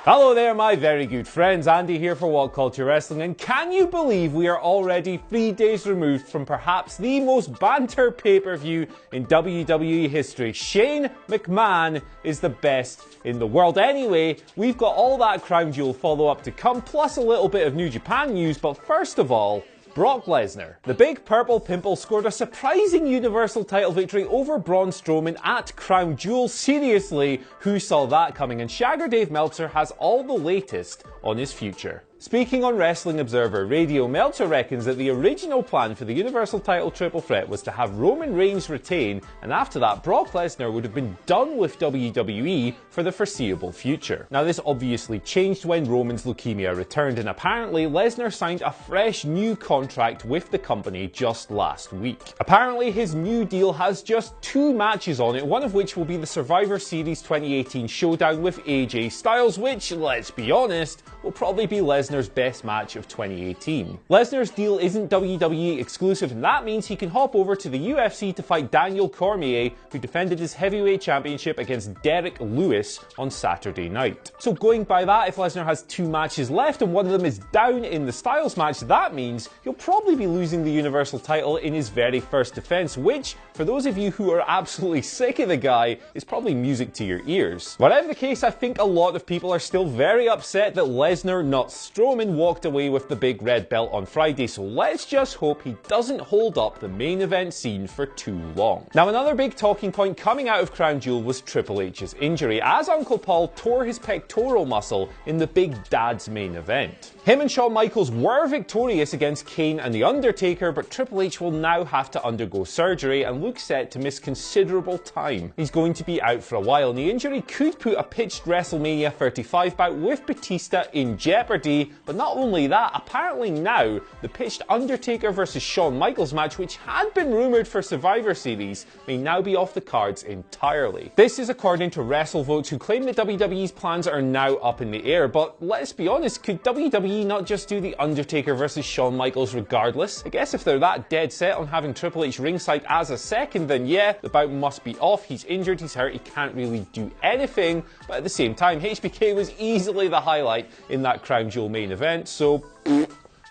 Hello there, my very good friends. Andy here for What Culture Wrestling, and can you believe we are already 3 days removed from perhaps the most banter pay-per-view in WWE history? Shane McMahon is the best in the world. Anyway, we've got all that Crown Jewel follow-up to come, plus a little bit of New Japan news, but first of all, Brock Lesnar. The big purple pimple scored a surprising Universal title victory over Braun Strowman at Crown Jewel. Seriously, who saw that coming? And Shagger Dave Meltzer has all the latest on his future. Speaking on Wrestling Observer Radio, Meltzer reckons that the original plan for the Universal title triple threat was to have Roman Reigns retain, and after that Brock Lesnar would have been done with WWE for the foreseeable future. Now this obviously changed when Roman's leukemia returned, and apparently Lesnar signed a fresh new contract with the company just last week. Apparently his new deal has just 2 matches on it, one of which will be the Survivor Series 2018 showdown with AJ Styles, which, let's be honest, will probably be Lesnar's best match of 2018. Lesnar's deal isn't WWE exclusive, and that means he can hop over to the UFC to fight Daniel Cormier, who defended his heavyweight championship against Derek Lewis on Saturday night. So going by that, if Lesnar has 2 matches left and one of them is down in the Styles match, that means he'll probably be losing the Universal title in his very first defense, which, for those of you who are absolutely sick of the guy, is probably music to your ears. Whatever the case, I think a lot of people are still very upset that Lesnar, not Strowman, walked away with the big red belt on Friday, so let's just hope he doesn't hold up the main event scene for too long. Now another big talking point coming out of Crown Jewel was Triple H's injury, as Uncle Paul tore his pectoral muscle in the Big Dad's main event. Him and Shawn Michaels were victorious against Kane and The Undertaker, but Triple H will now have to undergo surgery and looks set to miss considerable time. He's going to be out for a while, and the injury could put a pitched WrestleMania 35 bout with Batista in jeopardy, but not only that, apparently now the pitched Undertaker vs Shawn Michaels match, which had been rumoured for Survivor Series, may now be off the cards entirely. This is according to WrestleVotes, who claim that WWE's plans are now up in the air, but let's be honest, could WWE not just do the Undertaker vs Shawn Michaels regardless? I guess if they're that dead set on having Triple H ringside as a second, then yeah, the bout must be off. He's injured, he's hurt, he can't really do anything, but at the same time, HBK was easily the highlight in that Crown Jewel main event, so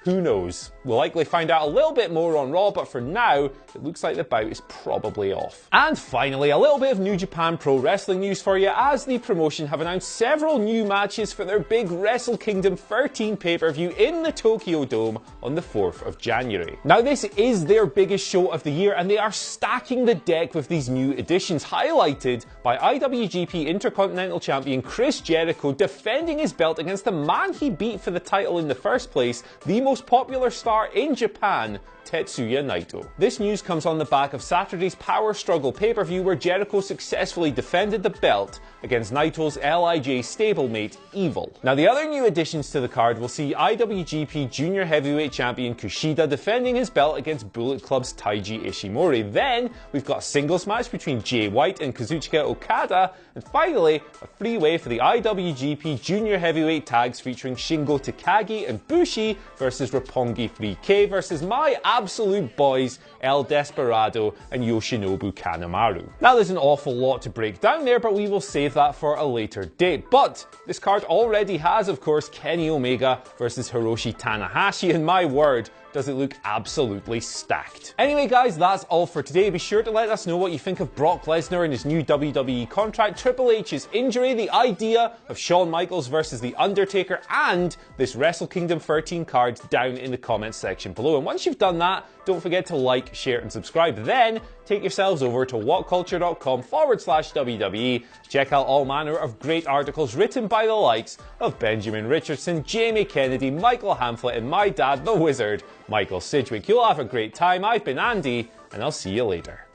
who knows? We'll likely find out a little bit more on Raw, but for now, it looks like the bout is probably off. And finally, a little bit of New Japan Pro Wrestling news for you, as the promotion have announced several new matches for their big Wrestle Kingdom 13 pay-per-view in the Tokyo Dome on the 4th of January. Now this is their biggest show of the year, and they are stacking the deck with these new additions, highlighted by IWGP Intercontinental Champion Chris Jericho defending his belt against the man he beat for the title in the first place, the most popular star in Japan, Tetsuya Naito. This news comes on the back of Saturday's Power Struggle pay-per-view, where Jericho successfully defended the belt against Naito's LIJ stablemate, Evil. Now the other new additions to the card will see IWGP Junior Heavyweight Champion Kushida defending his belt against Bullet Club's Taiji Ishimori. Then we've got a singles match between Jay White and Kazuchika Okada, and finally a three-way for the IWGP Junior Heavyweight tags featuring Shingo Takagi and Bushi versus Roppongi 3K versus my absolute boys El Desperado and Yoshinobu Kanemaru. Now there's an awful lot to break down there, but we will save that for a later date. But this card already has, of course, Kenny Omega versus Hiroshi Tanahashi, and my word, does it look absolutely stacked. Anyway guys, that's all for today. Be sure to let us know what you think of Brock Lesnar and his new WWE contract, Triple H's injury, the idea of Shawn Michaels versus The Undertaker, and this Wrestle Kingdom 13 card down in the comments section below. And once you've done that, don't forget to like, share and subscribe. Then take yourselves over to whatculture.com/WWE. Check out all manner of great articles written by the likes of Benjamin Richardson, Jamie Kennedy, Michael Hamflett and my dad, the wizard, Michael Sidgwick. You'll have a great time. I've been Andy, and I'll see you later.